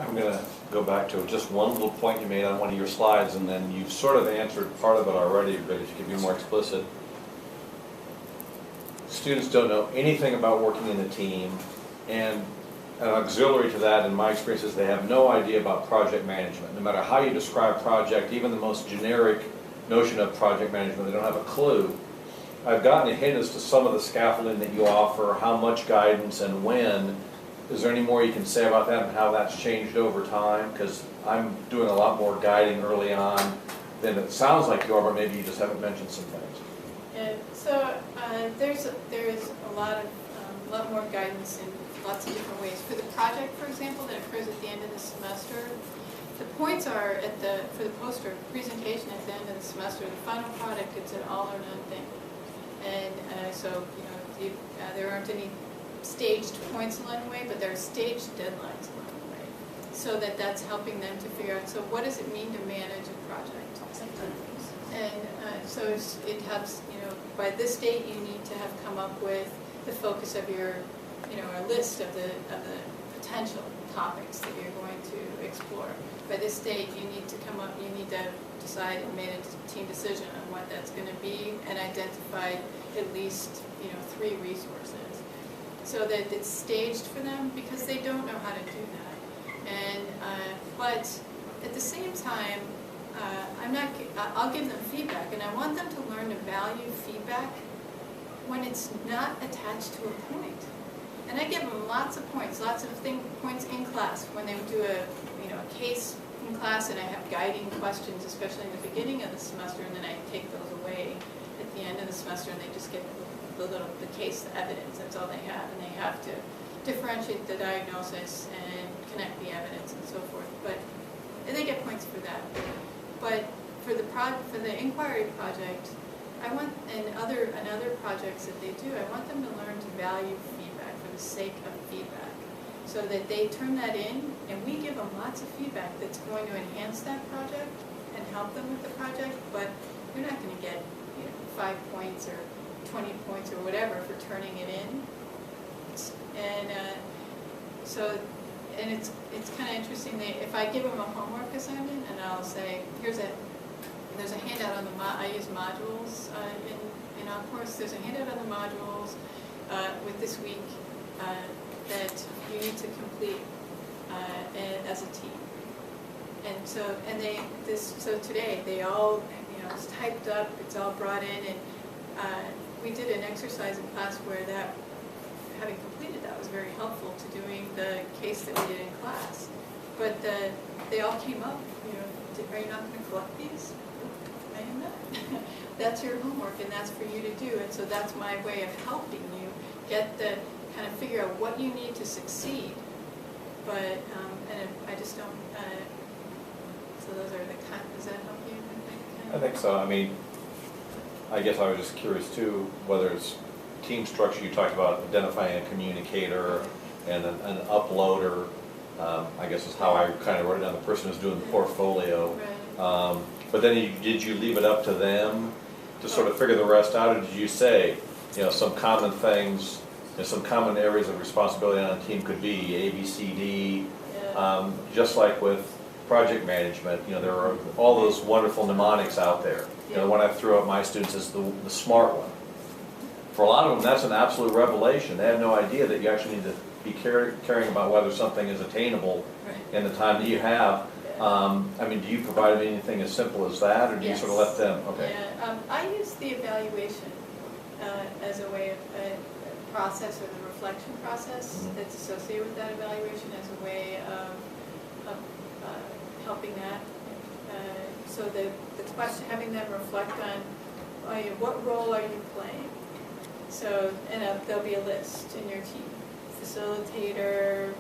I'm going to go back to just one little point you made on one of your slides, and then you've sort of answered part of it already, but if you could be more explicit. Students don't know anything about working in a team, and an auxiliary to that, in my experience, is they have no idea about project management. No matter how you describe project, even the most generic notion of project management, they don't have a clue. I've gotten a hint as to some of the scaffolding that you offer, how much guidance and when. Is there any more you can say about that and how that's changed over time? Because I'm doing a lot more guiding early on than it sounds like you are, but maybe you just haven't mentioned some things. Yeah, so there's a lot more guidance in lots of different ways. For the project, for example, that occurs at the end of the semester, the points are for the poster presentation at the end of the semester. The final product, it's an all or none thing, and so there aren't any staged points along the way, but there are staged deadlines along the way, so that's helping them to figure out. So what does it mean to manage a project? And so it has, by this date you need to have come up with the focus of your, a list of the potential topics that you're going to explore. By this date you need to decide and made a team decision on what that's going to be and identified at least, 3 resources. So that it's staged for them because they don't know how to do that. And, but at the same time, I'll give them feedback, and I want them to learn to value feedback when it's not attached to a point. And I give them lots of points, points in class when they do a case in class, and I have guiding questions, especially in the beginning of the semester, and then I take those away at the end of the semester, and they just get the case evidence. That's all they have, and they have to differentiate the diagnosis and connect the evidence and so forth. And they get points for that. But for the inquiry project, I want, and other projects that they do, I want them to learn to value feedback for the sake of feedback, so that they turn that in, and we give them lots of feedback that's going to enhance that project and help them with the project. But they're not going to get 5 points or 20 points or whatever for turning it in. And it's kind of interesting. If I give them a homework assignment and I'll say, there's a handout on I use modules in our course. There's a handout on the modules with this week that you need to complete as a team. And so today they all it's typed up, it's all brought in, and we did an exercise in class where having completed that was very helpful to doing the case that we did in class. But they all came up, are you not going to collect these? I am not. That's your homework, and that's for you to do. And so that's my way of helping you get kind of figure out what you need to succeed. But, and I just don't, so those are does that help you? I think so. I mean, I guess I was just curious too, whether it's team structure. You talked about identifying a communicator and an uploader. I guess is how I kind of wrote it down. The person who's doing the portfolio. Right. But then did you leave it up to them to sort of figure the rest out, or did you say, some common things, some common areas of responsibility on a team could be A, B, C, D, just like with project management. There are all those wonderful mnemonics out there. The one I threw at my students is the SMART one. For a lot of them, that's an absolute revelation. They have no idea that you actually need to be caring about whether something is attainable in the time that you have. I mean, do you provide them anything as simple as that, or do you sort of let them? Okay. Yeah, I use the evaluation as a way of process, or the reflection process that's associated with that evaluation, as a way of helping that. So the question, having them reflect on what role are you playing. So, and there'll be a list in your team: facilitator,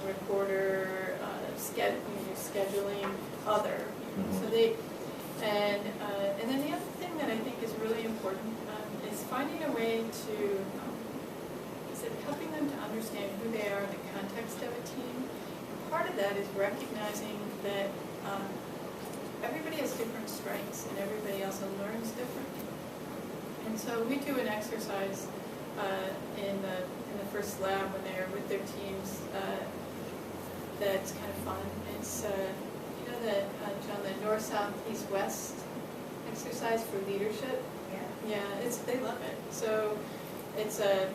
recorder, scheduling, other. So and then the other thing that I think is really important is finding a way to helping them to understand who they are in the context of a team. And part of that is recognizing that everybody has different strengths, and everybody also learns differently. And so we do an exercise in the first lab when they're with their teams that's kind of fun. It's, you know, John, the north, south, east, west exercise for leadership. Yeah, they love it. So it's a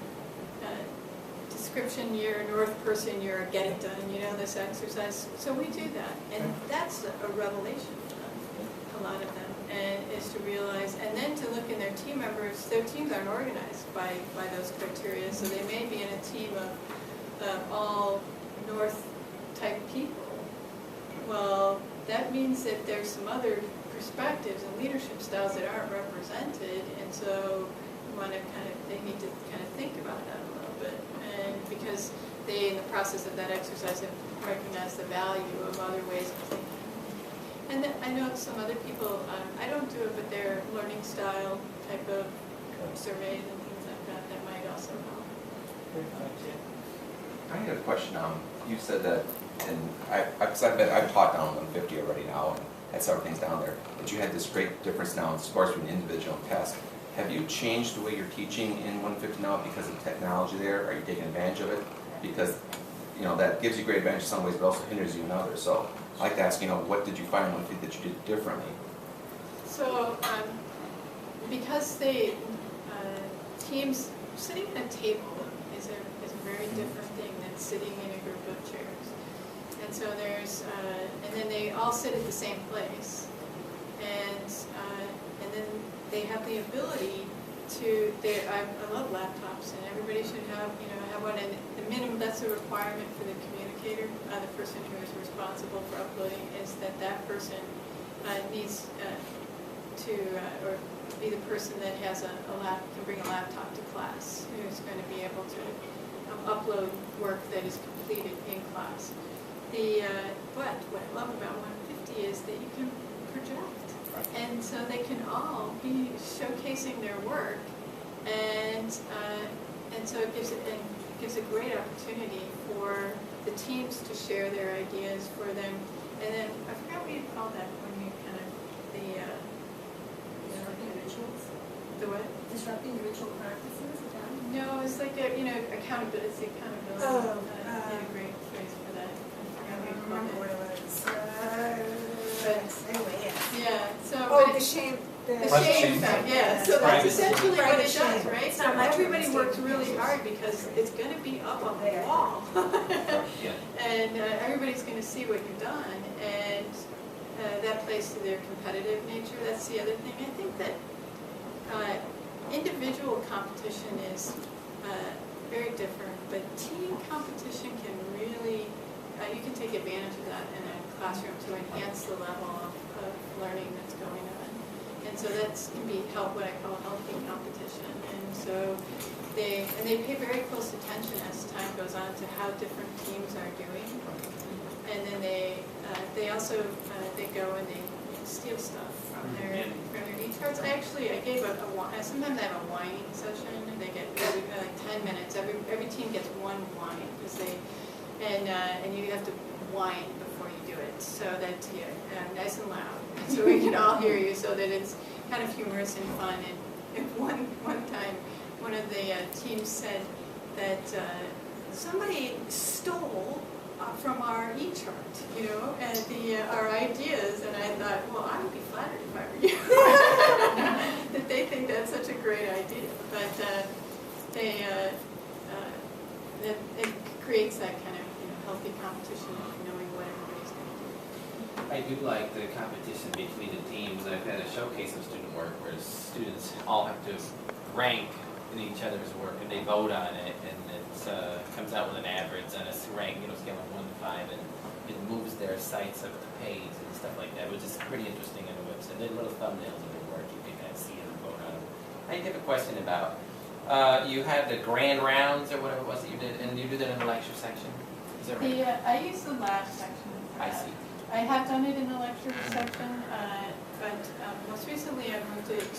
description, you're a north person, you're a get it done, you know, this exercise. So we do that, and that's a revelation for them, a lot of them, and is to realize, and then to look in their team members. Their teams aren't organized by those criteria, so they may be in a team of all north type people. Well, that means that there's some other perspectives and leadership styles that aren't represented, and so they need to kind of think about that a little bit, and because they, in the process of that exercise, have recognized the value of other ways of thinking. And then I know some other people, I don't do it, but they're learning style type of surveys and things like that might also help. I had a question. You said that, and I've taught down 150 already now, and had several things down there, that you had this great difference now in scores between individual and test. Have you changed the way you're teaching in 150 now because of technology there? Are you taking advantage of it? Because, you know, that gives you great advantage in some ways, but also hinders you in others. So I'd like to ask, you know, what did you find in 150 that you did differently? So, because teams sitting at a table is a very different thing than sitting in a group of chairs. And so and then they all sit at the same place, and then they have the ability to. I love laptops, and everybody should have one. And the minimum, that's a requirement for the communicator, the person who is responsible for uploading, is that person needs to or be the person that has can bring a laptop to class, who's going to be able to upload work that is completed in class. What I love about 150 is that you can project, and so they can all be showcasing their work, and so it gives a great opportunity for the teams to share their ideas for them. And then I forgot what you call that when you kind of Disrupting rituals? the what? Disrupting ritual practices? No, it's like accountability. It's the accountability. A great phrase for that. I don't remember what it was. Anyway, yeah. Yeah. So. Oh, the shame. The shame effect, yeah. So that's essentially what it does, right? So Not much of a everybody mistake. works really hard because it's going to be up on the wall, and everybody's going to see what you've done, and that plays to their competitive nature. That's the other thing. I think that individual competition is very different, but team competition can really, you can take advantage of that in a classroom to enhance the level of learning that's going on. And so that can be what I call healthy competition. And so they pay very close attention as time goes on to how different teams are doing. And then they also they go and they steal stuff from their needs cards. I gave sometimes I have a whining session, and they get like 10 minutes. Every team gets one whine because and you have to whine before you do it, so that nice and loud, so we can all hear you, so that it's kind of humorous and fun. And one time, one of the teams said that somebody stole from our e-chart, and our ideas, and I thought, well, I would be flattered if I were you, that they think that's such a great idea, but it creates that kind of healthy competition of knowing what everybody's going to do. I do like the competition between the teams. I've had a showcase of student work where students all have to rank in each other's work, and they vote on it, and it comes out with an average on a rank, scale of 1 to 5, and it moves their sites up the page and stuff like that, which is pretty interesting on the website. They have little thumbnails of their work. You can kind of see it and vote on them. I have a question about, you had the grand rounds or whatever it was that you did, and you did it in the lecture section. Is that right? I use the lab section. I see. I have done it in the lecture section, but most recently I moved it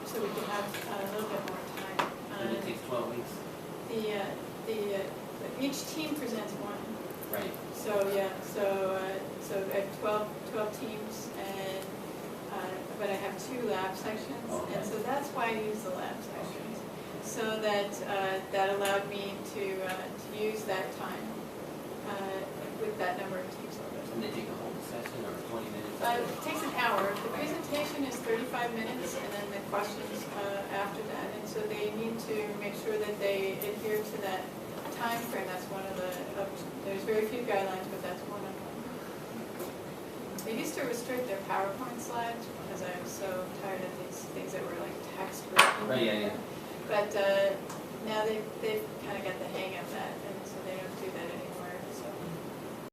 so we could have a little bit more time. And it takes 12 weeks. Each team presents one. Right. So I have 12 teams, and but I have 2 lab sections, Okay. and so that's why I use the lab sections, so that that allowed me to use that time with that number of teams limit. And they take a whole session or 20 minutes? It takes an hour. The presentation is 35 minutes, and then the questions after that. And so they need to make sure that they adhere to that time frame. That's one of the, there's very few guidelines, but that's one of them. They used to restrict their PowerPoint slides because I was so tired of these things that were like text written. Right, yeah. But now they've kind of got the hang of that, and so they don't do that